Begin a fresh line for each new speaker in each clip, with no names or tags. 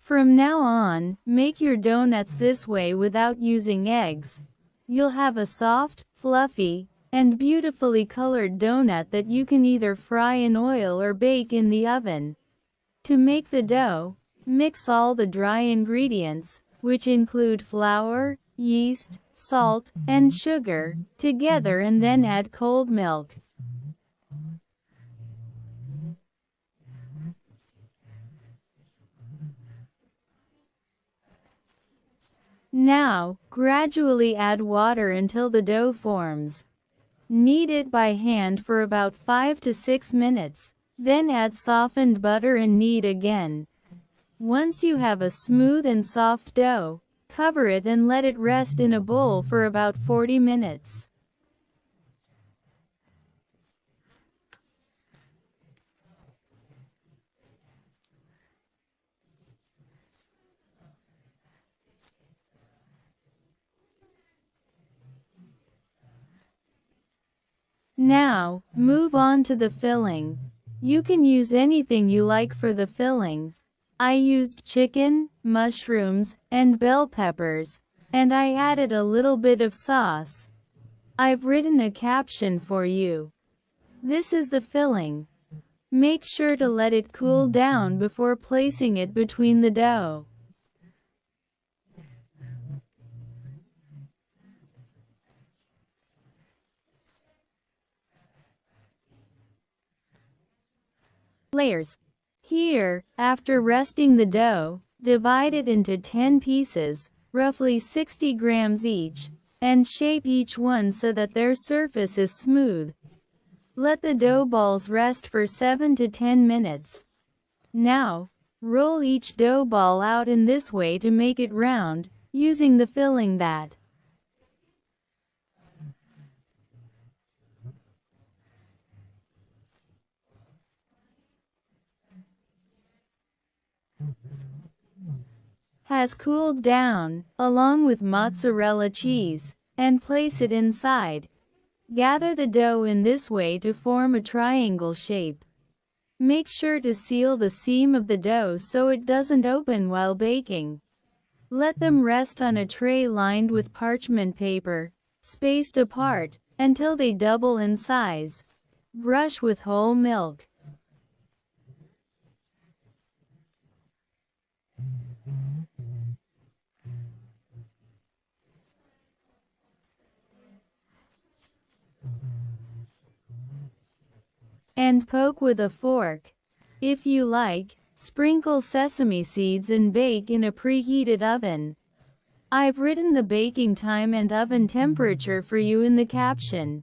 From now on, make your donuts this way without using eggs. You'll have a soft, fluffy, and beautifully colored donut that you can either fry in oil or bake in the oven. To make the dough, mix all the dry ingredients, which include flour, yeast, salt, and sugar, together and then add cold milk. Now, gradually add water until the dough forms. Knead it by hand for about 5 to 6 minutes, then add softened butter and knead again. Once you have a smooth and soft dough, cover it and let it rest in a bowl for about 40 minutes. Now, move on to the filling. You can use anything you like for the filling. I used chicken, mushrooms, and bell peppers, and I added a little bit of sauce. I've written a caption for you. This is the filling. Make sure to let it cool down before placing it between the dough. Layers. Here, after resting the dough, divide it into 10 pieces, roughly 60 grams each, and shape each one so that their surface is smooth. Let the dough balls rest for 7 to 10 minutes. Now, roll each dough ball out in this way to make it round, using the filling that has cooled down, along with mozzarella cheese, and place it inside. Gather the dough in this way to form a triangle shape. Make sure to seal the seam of the dough so it doesn't open while baking. Let them rest on a tray lined with parchment paper, spaced apart, until they double in size. Brush with whole milk. And poke with a fork. If you like, sprinkle sesame seeds and bake in a preheated oven. I've written the baking time and oven temperature for you in the caption.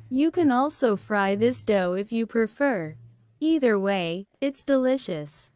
You can also fry this dough if you prefer. Either way, it's delicious.